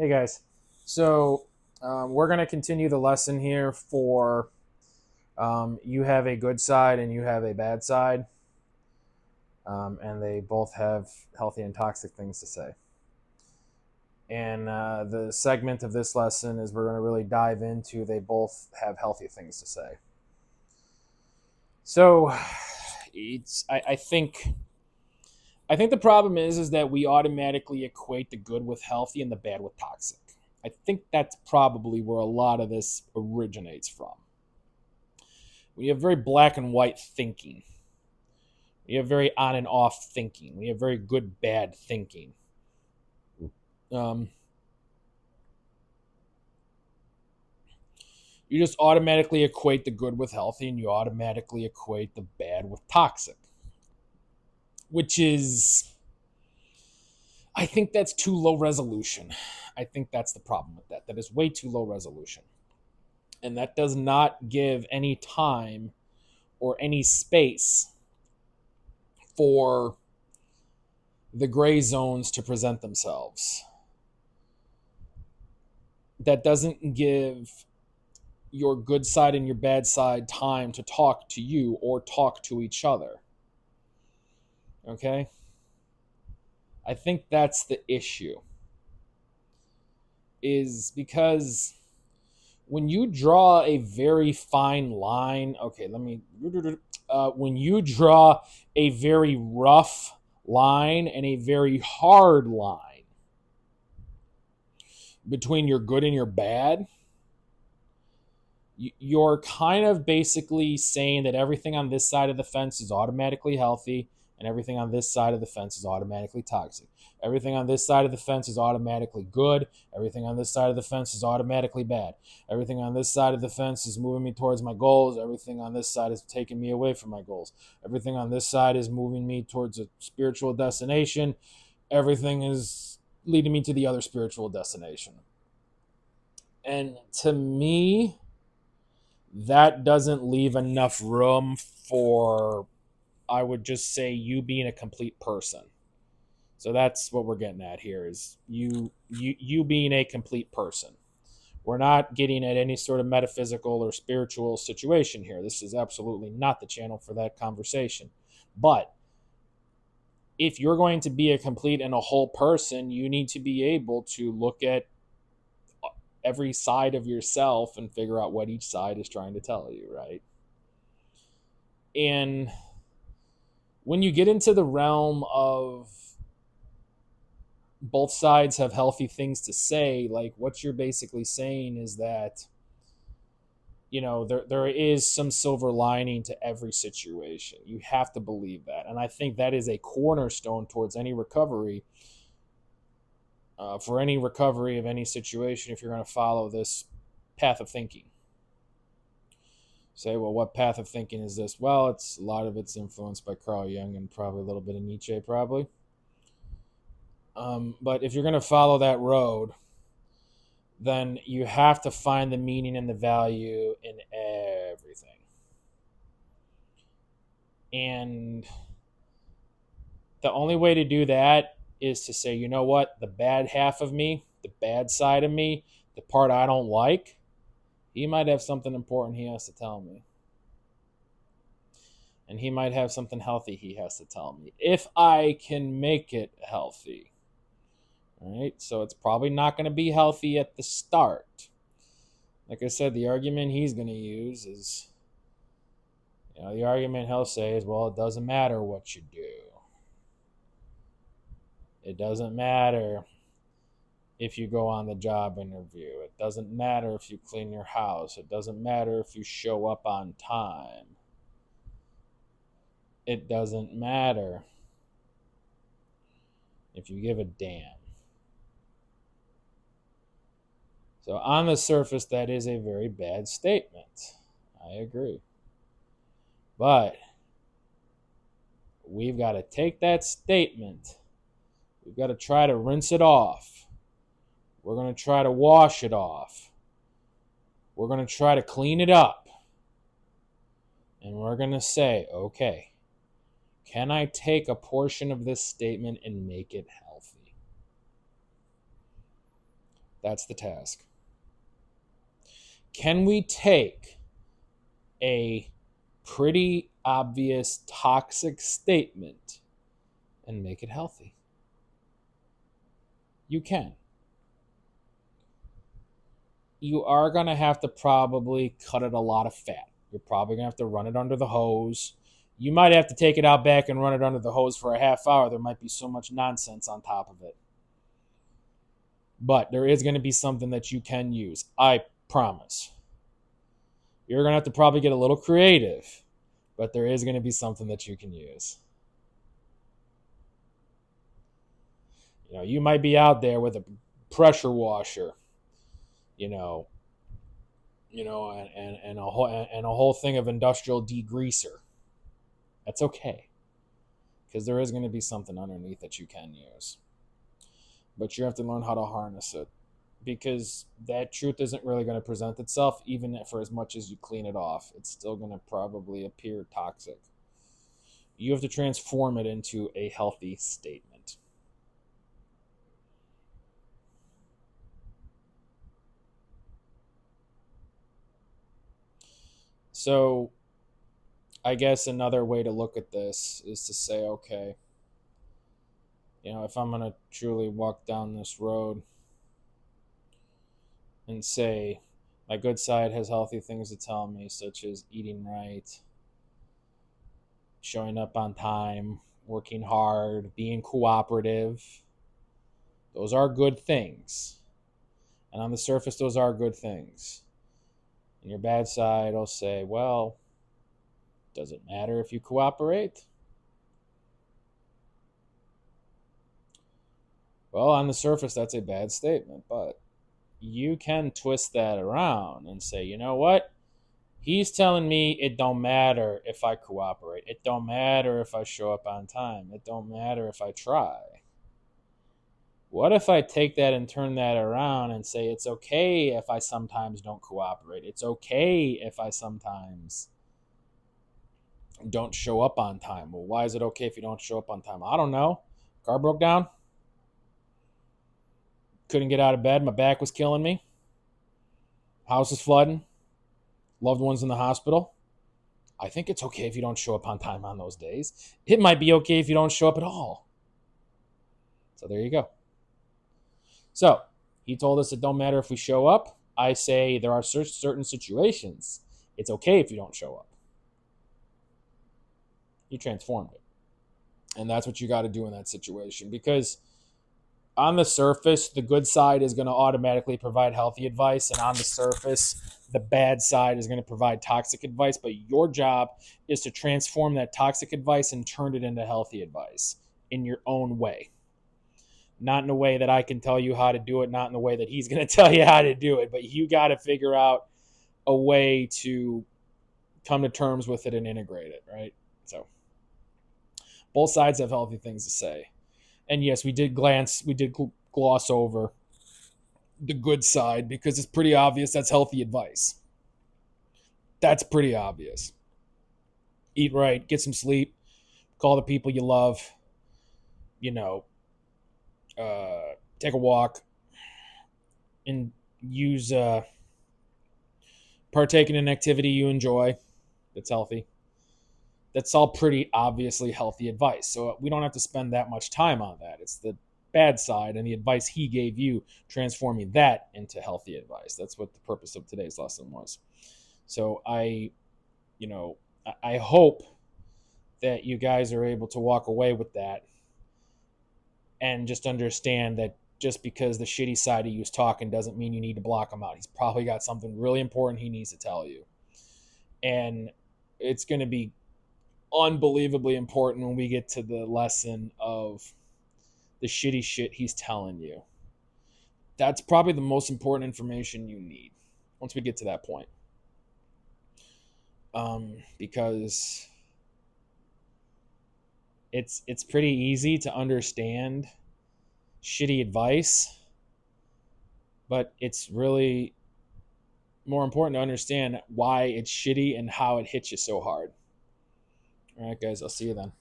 Hey guys, so we're going to continue the lesson here for you have a good side and you have a bad side, and they both have healthy and toxic things to say. And the segment of this lesson is we're going to really dive into they both have healthy things to say. So I think the problem is that we automatically equate the good with healthy and the bad with toxic. I think that's probably where a lot of this originates from. We have very black and white thinking. We have very on and off thinking. We have very good bad thinking. Um, you just automatically equate the good with healthy, and you automatically equate the bad with toxic, which is, I think that's too low resolution. I think that's the problem with that. That is way too low resolution. And that does not give any time or any space for the gray zones to present themselves. That doesn't give your good side and your bad side time to talk to you or talk to each other. Okay? I think that's the issue. Is because when you draw a very fine line, okay, when you draw a very rough line and a very hard line between your good and your bad, you're kind of basically saying that everything on this side of the fence is automatically healthy and everything on this side of the fence is automatically toxic. Everything on this side of the fence is automatically good. Everything on this side of the fence is automatically bad. Everything on this side of the fence is moving me towards my goals. Everything on this side is taking me away from my goals. Everything on this side is moving me towards a spiritual destination. Everything is leading me to the other spiritual destination. And to me, that doesn't leave enough room for, I would just say, you being a complete person. So that's what we're getting at here is you being a complete person. We're not getting at any sort of metaphysical or spiritual situation here. This is absolutely not the channel for that conversation. But if you're going to be a complete and a whole person, you need to be able to look at every side of yourself and figure out what each side is trying to tell you, right? And when you get into the realm of both sides have healthy things to say, like what you're basically saying is that, there is some silver lining to every situation. You have to believe that. And I think that is a cornerstone towards any recovery, for any recovery of any situation, if you're going to follow this path of thinking. Say, well, what path of thinking is this? Well, a lot of it's influenced by Carl Jung and probably a little bit of Nietzsche, probably. But if you're going to follow that road, then you have to find the meaning and the value in everything. And the only way to do that is to say, you know what, the bad half of me, the bad side of me, the part I don't like, he might have something important he has to tell me. And he might have something healthy he has to tell me if I can make it healthy. All right, so it's probably not going to be healthy at the start. Like I said, the argument he's going to use is, the argument he'll say is, well, it doesn't matter what you do. It doesn't matter if you go on the job interview. It doesn't matter if you clean your house. It doesn't matter if you show up on time. It doesn't matter if you give a damn. So on the surface, that is a very bad statement. I agree. But we've got to take that statement. We've got to try to rinse it off. We're going to try to wash it off. We're going to try to clean it up. And we're going to say, okay, can I take a portion of this statement and make it healthy? That's the task. Can we take a pretty obvious toxic statement and make it healthy? You can. You are going to have to probably cut it a lot of fat. You're probably going to have to run it under the hose. You might have to take it out back and run it under the hose for a half hour. There might be so much nonsense on top of it. But there is going to be something that you can use. I promise. You're going to have to probably get a little creative, but there is going to be something that you can use. You might be out there with a pressure washer, and a whole thing of industrial degreaser. That's okay, because there is going to be something underneath that you can use. But you have to learn how to harness it, because that truth isn't really going to present itself, even for as much as you clean it off. It's still going to probably appear toxic. You have to transform it into a healthy statement. So I guess another way to look at this is to say, okay, if I'm going to truly walk down this road and say my good side has healthy things to tell me, such as eating right, showing up on time, working hard, being cooperative, those are good things. And on the surface, those are good things. And your bad side will say, well, does it matter if you cooperate? Well, on the surface, that's a bad statement, but you can twist that around and say, you know what? He's telling me it don't matter if I cooperate. It don't matter if I show up on time. It don't matter if I try. What if I take that and turn that around and say it's okay if I sometimes don't cooperate? It's okay if I sometimes don't show up on time. Well, why is it okay if you don't show up on time? I don't know. Car broke down. Couldn't get out of bed. My back was killing me. House is flooding. Loved ones in the hospital. I think it's okay if you don't show up on time on those days. It might be okay if you don't show up at all. So there you go. So he told us it don't matter if we show up. I say there are certain situations. It's okay if you don't show up. He transformed it. And that's what you got to do in that situation, because on the surface, the good side is going to automatically provide healthy advice. And on the surface, the bad side is going to provide toxic advice. But your job is to transform that toxic advice and turn it into healthy advice in your own way. Not in a way that I can tell you how to do it, not in the way that he's going to tell you how to do it. But you got to figure out a way to come to terms with it and integrate it, right? So both sides have healthy things to say. And yes, we did gloss over the good side because it's pretty obvious that's healthy advice. That's pretty obvious. Eat right, get some sleep, call the people you love, take a walk, and partake in an activity you enjoy that's healthy. That's all pretty obviously healthy advice. So we don't have to spend that much time on that. It's the bad side and the advice he gave you, transforming that into healthy advice. That's what the purpose of today's lesson was. So I hope that you guys are able to walk away with that and just understand that just because the shitty side of you is talking doesn't mean you need to block him out. He's probably got something really important he needs to tell you. And it's going to be unbelievably important when we get to the lesson of the shitty shit he's telling you. That's probably the most important information you need once we get to that point. Because it's pretty easy to understand shitty advice, but it's really more important to understand why it's shitty and how it hits you so hard. All right, guys, I'll see you then.